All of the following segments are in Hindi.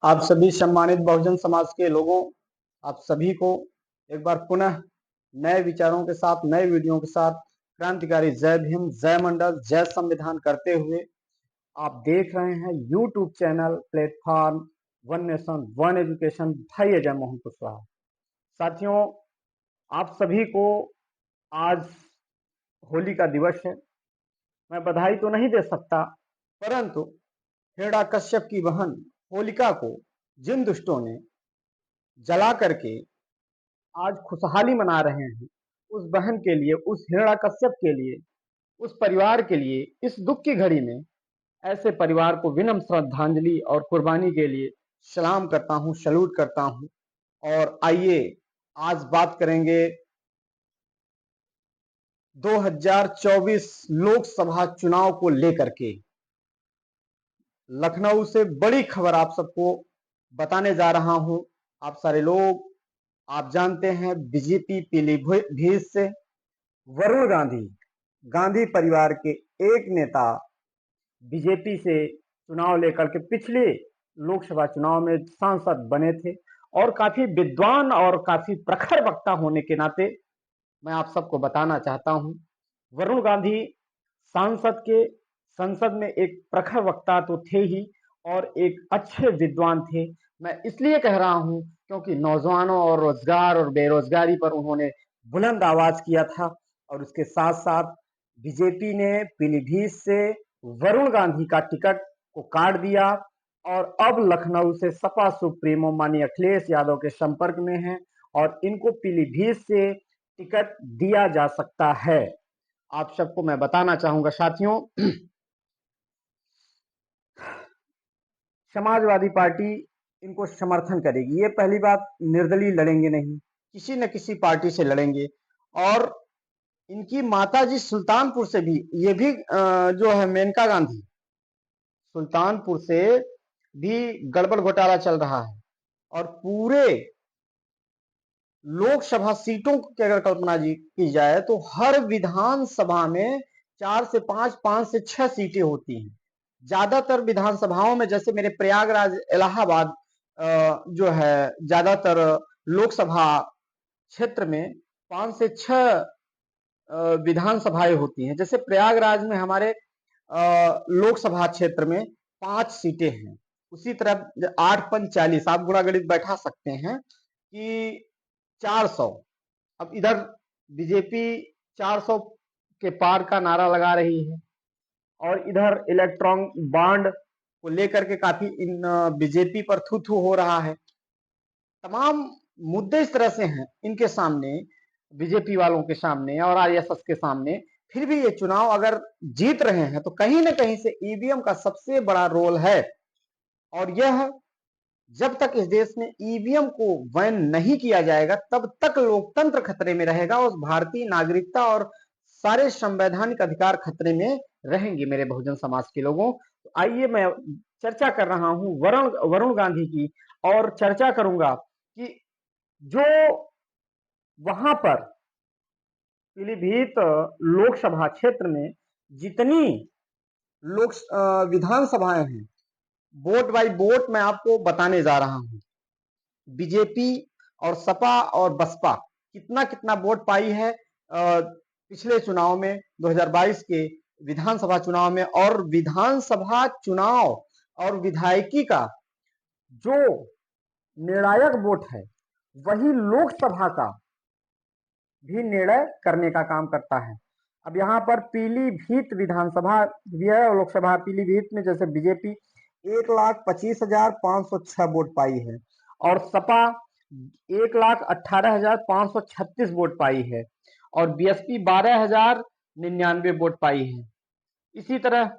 आप सभी सम्मानित बहुजन समाज के लोगों, आप सभी को एक बार पुनः नए विचारों के साथ, नए वीडियो के साथ क्रांतिकारी जय भीम, जय मंडल, जय संविधान करते हुए आप देख रहे हैं YouTube channel platform one nation one education भाई अजय मोहन कुशवाहा। साथियों, आप सभी को आज होली का दिवस है। मैं बधाई तो नहीं दे सकता, परंतु हिरण्यकश्यप की बहन होलिका को जिन दुष्टों ने जला करके आज खुशहाली मना रहे हैं, उस बहन के लिए, उस हिरण्यकश्यप के लिए, उस परिवार के लिए इस दुख की घड़ी में ऐसे परिवार को विनम्र श्रद्धांजलि और कुर्बानी के लिए सलाम करता हूं, सैल्यूट करता हूं। और आइए आज बात करेंगे 2024 लोकसभा चुनाव को लेकर के। लखनऊ से बड़ी खबर आप सबको बताने जा रहा हूं। आप सारे लोग आप जानते हैं बीजेपी पीलीभीत से वरुण गांधी, गांधी परिवार के एक नेता बीजेपी से चुनाव लेकर के पिछले लोकसभा चुनाव में सांसद बने थे और काफी विद्वान और काफी प्रखर वक्ता होने के नाते मैं आप सबको बताना चाहता हूं, वरुण गांधी सांसद के संसद में एक प्रखर वक्ता तो थे ही और एक अच्छे विद्वान थे। मैं इसलिए कह रहा हूं क्योंकि नौजवानों और रोजगार और बेरोजगारी पर उन्होंने बुलंद आवाज किया था और उसके साथ साथ बीजेपी ने पीलीभीत से वरुण गांधी का टिकट को काट दिया और अब लखनऊ से सपा सुप्रीमो माननीय अखिलेश यादव के संपर्क में हैं और इनको पीलीभीत से टिकट दिया जा सकता है। आप सबको मैं बताना चाहूंगा साथियों, समाजवादी पार्टी इनको समर्थन करेगी। ये पहली बात, निर्दलीय लड़ेंगे नहीं, किसी न किसी पार्टी से लड़ेंगे। और इनकी माताजी सुल्तानपुर से भी, ये भी जो है मेनका गांधी, सुल्तानपुर से भी गड़बड़ घोटाला चल रहा है। और पूरे लोकसभा सीटों की अगर कल्पना की जाए तो हर विधानसभा में 4 से 5, 5 से 6 सीटें होती हैं। ज्यादातर विधानसभाओं में, जैसे मेरे प्रयागराज इलाहाबाद जो है, ज्यादातर लोकसभा क्षेत्र में 5 से 6 विधानसभाएं होती हैं। जैसे प्रयागराज में हमारे लोकसभा क्षेत्र में 5 सीटें हैं। उसी तरह 8 पंच 40, आप गुणा गणित बैठा सकते हैं कि 400। अब इधर बीजेपी 400 के पार का नारा लगा रही है और इधर इलेक्ट्रॉन बॉन्ड को लेकर के काफी इन बीजेपी पर थू थू हो रहा है। तमाम मुद्दे इस तरह से हैं इनके सामने, बीजेपी वालों के सामने और आरएसएस के सामने। फिर भी ये चुनाव अगर जीत रहे हैं तो कहीं ना कहीं से ईवीएम का सबसे बड़ा रोल है। और यह जब तक इस देश में ईवीएम को बैन नहीं किया जाएगा तब तक लोकतंत्र खतरे में रहेगा और भारतीय नागरिकता और सारे संवैधानिक अधिकार खतरे में रहेंगे। मेरे बहुजन समाज के लोगों, तो आइए मैं चर्चा कर रहा हूं वरुण गांधी की, और चर्चा करूंगा कि जो वहां पर पीलीभीत लोकसभा क्षेत्र में जितनी लोक विधानसभाएं हैं, वोट बाय वोट मैं आपको बताने जा रहा हूं। बीजेपी और सपा और बसपा कितना कितना वोट पाई है पिछले चुनाव में, 2022 के विधानसभा चुनाव में। और विधानसभा चुनाव और विधायकी का जो निर्णायक वोट है वही लोकसभा का भी निर्णय करने का काम करता है। अब यहाँ पर पीलीभीत विधानसभा भी है और लोकसभा पीलीभीत में जैसे बीजेपी 1,25,506 वोट पाई है और सपा 1,18,536 वोट पाई है और बीएसपी 12,099 वोट पाई है। इसी तरह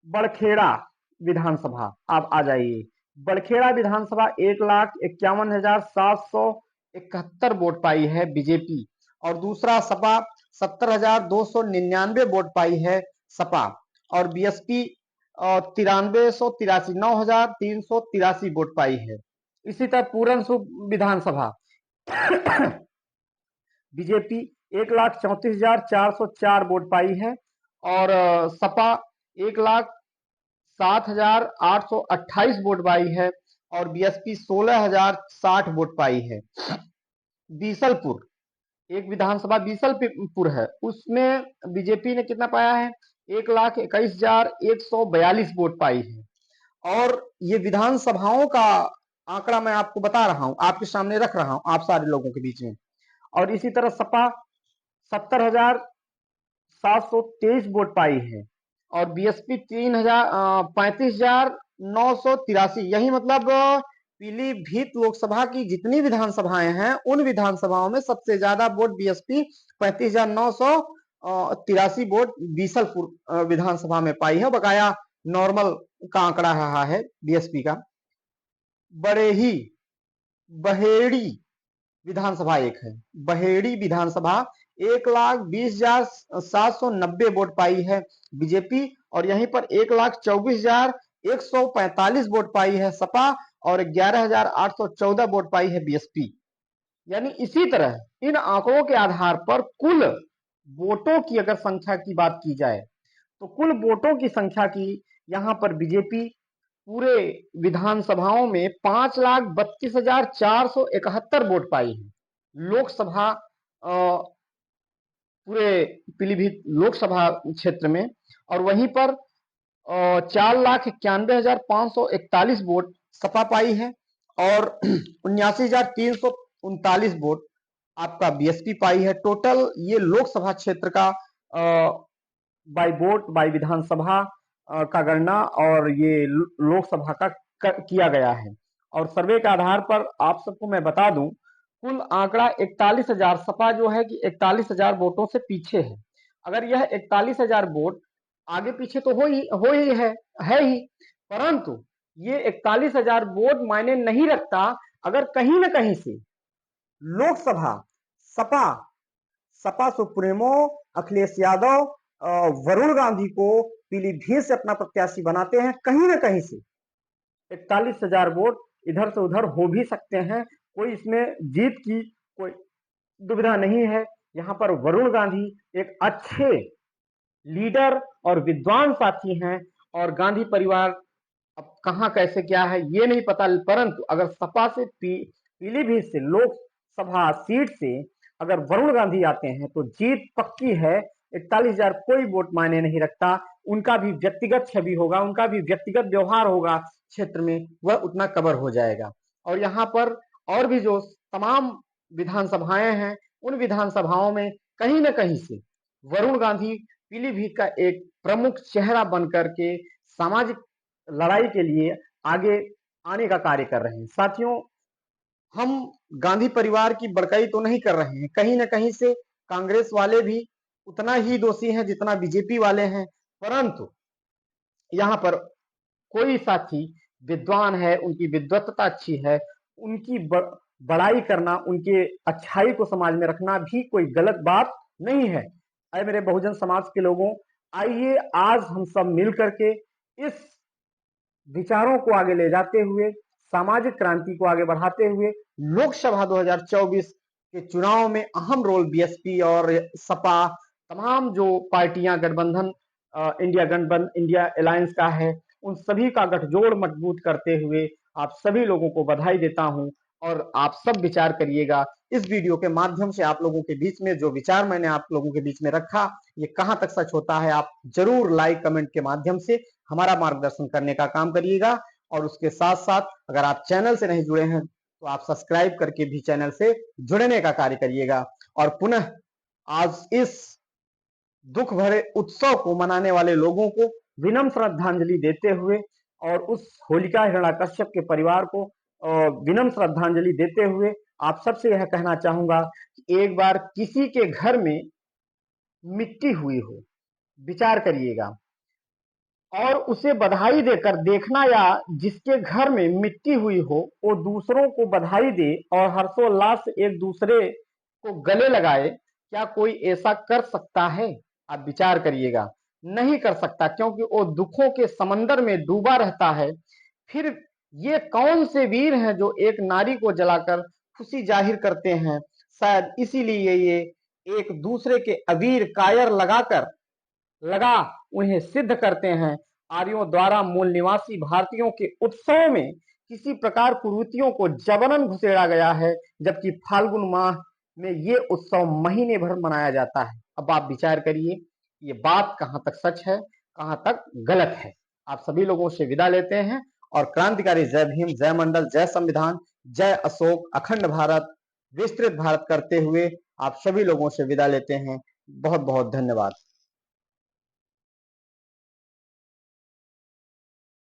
बड़खेड़ा विधानसभा, आप आ जाइए, बड़खेड़ा विधानसभा 1,51,771 वोट पाई है बीजेपी और दूसरा सपा 70,299 वोट पाई है सपा और बीएसपी 9,383 वोट पाई है। इसी तरह पूरनसुख विधानसभा बीजेपी 1,34,404 वोट पाई है और सपा 1,07,828 वोट पाई है और बीएसपी 16,060 वोट पाई है। बीसलपुर, एक विधानसभा बीसलपुर है, उसमें बीजेपी ने कितना पाया है? 1,21,142 वोट पाई है। और ये विधानसभाओं का आंकड़ा मैं आपको बता रहा हूं, आपके सामने रख रहा हूं, आप सारे लोगों के बीच में। और इसी तरह सपा 70,723 वोट पाई है और बीएसपी 35,983। यही मतलब पीलीभीत लोकसभा की जितनी विधानसभाएं हैं उन विधानसभाओं में सबसे ज्यादा वोट बीएसपी 35,983 वोट बीसलपुर विधानसभा में पाई है। बकाया नॉर्मल का आंकड़ा रहा है बीएसपी का। बड़ेही बहेड़ी विधानसभा एक है, बहेड़ी विधानसभा 1,20,790 वोट पाई है बीजेपी और यहीं पर 1,24,145 वोट पाई है सपा और 11,814 वोट पाई है बीएसपी। यानी इसी तरह इन आंकड़ों के आधार पर कुल वोटों की अगर संख्या की बात की जाए तो कुल वोटों की संख्या की यहां पर बीजेपी पूरे विधानसभाओं में 5,32,471 वोट पाई है। लोकसभा पूरे पीलीभीत लोकसभा क्षेत्र में। और वहीं पर 4,91,541 वोट सपा पाई है और 79,339 वोट आपका बीएसपी पाई है। टोटल ये लोकसभा क्षेत्र का बाय वोट बाय विधानसभा का गणना और ये लोकसभा का किया गया है। और सर्वे के आधार पर आप सबको मैं बता दूं, कुल आंकड़ा 41,000, सपा जो है कि 41,000 वोटों से पीछे है। अगर यह 41,000 वोट आगे पीछे तो हो ही है ही, परंतु ये 41,000 वोट मायने नहीं रखता अगर कहीं ना कहीं से लोकसभा सपा सुप्रीमो अखिलेश यादव वरुण गांधी को पीलीभीत से अपना प्रत्याशी बनाते हैं। कहीं ना कहीं से 41,000 वोट इधर से उधर हो भी सकते हैं, कोई इसमें जीत की कोई दुविधा नहीं है। यहां पर वरुण गांधी एक अच्छे लीडर और विद्वान साथी हैं और गांधी परिवार अब कहां कैसे क्या है ये नहीं पता, परंतु अगर सपा से पीलीभीत से लोकसभा सीट से अगर वरुण गांधी आते हैं तो जीत पक्की है। 41,000 कोई वोट मायने नहीं रखता, उनका भी व्यक्तिगत छवि होगा, उनका भी व्यक्तिगत व्यवहार होगा क्षेत्र में, वह उतना कवर हो जाएगा। और यहाँ पर और भी जो तमाम विधानसभाएं हैं उन विधानसभाओं में कहीं ना कहीं से वरुण गांधी पीलीभीत का एक प्रमुख चेहरा बनकर के सामाजिक लड़ाई के लिए आगे आने का कार्य कर रहे हैं। साथियों, हम गांधी परिवार की बड़काई तो नहीं कर रहे हैं, कहीं ना कहीं से कांग्रेस वाले भी उतना ही दोषी हैं जितना बीजेपी वाले हैं, परंतु यहाँ पर कोई साथी विद्वान है, उनकी विद्वत्ता अच्छी है, उनकी बड़ाई करना, उनके अच्छाई को समाज में रखना भी कोई गलत बात नहीं है। अरे मेरे बहुजन समाज के लोगों, आइए आज हम सब मिल करके इस विचारों को आगे ले जाते हुए, सामाजिक क्रांति को आगे बढ़ाते हुए लोकसभा 2024 के चुनाव में अहम रोल बीएसपी और सपा तमाम जो पार्टियां गठबंधन इंडिया अलायंस का है, उन सभी का गठजोड़ मजबूत करते हुए आप सभी लोगों को बधाई देता हूं और आप सब विचार करिएगा। इस वीडियो के माध्यम से आप लोगों के बीच में जो विचार मैंने आप लोगों के बीच में रखा, ये कहां तक सच होता है, आप जरूर लाइक कमेंट के माध्यम से हमारा मार्गदर्शन करने का काम करिएगा। और उसके साथ साथ अगर आप चैनल से नहीं जुड़े हैं तो आप सब्सक्राइब करके भी चैनल से जुड़ने का कार्य करिएगा। और पुनः आज इस दुख भरे उत्सव को मनाने वाले लोगों को विनम्र श्रद्धांजलि देते हुए और उस होलिका हिरण्याकश्यप के परिवार को विनम्र श्रद्धांजलि देते हुए आप सबसे यह कहना चाहूंगा कि एक बार किसी के घर में मिट्टी हुई हो, विचार करिएगा और उसे बधाई देकर देखना, या जिसके घर में मिट्टी हुई हो वो दूसरों को बधाई दे और हर्षोल्लास से एक दूसरे को गले लगाए, क्या कोई ऐसा कर सकता है? आप विचार करिएगा, नहीं कर सकता, क्योंकि वो दुखों के समंदर में डूबा रहता है। फिर ये कौन से वीर हैं जो एक नारी को जलाकर खुशी जाहिर करते हैं? शायद इसीलिए ये एक दूसरे के अबीर कायर लगा उन्हें सिद्ध करते हैं। आर्यों द्वारा मूल निवासी भारतीयों के उत्सव में किसी प्रकार कुरीतियों को जबरन घुसेड़ा गया है, जबकि फाल्गुन माह में ये उत्सव महीने भर मनाया जाता है। अब आप विचार करिए ये बात कहां तक सच है, कहां तक गलत है। आप सभी लोगों से विदा लेते हैं और क्रांतिकारी जय भीम, जय मंडल, जय संविधान, जय अशोक, अखंड भारत, विस्तृत भारत करते हुए आप सभी लोगों से विदा लेते हैं। बहुत बहुत धन्यवाद।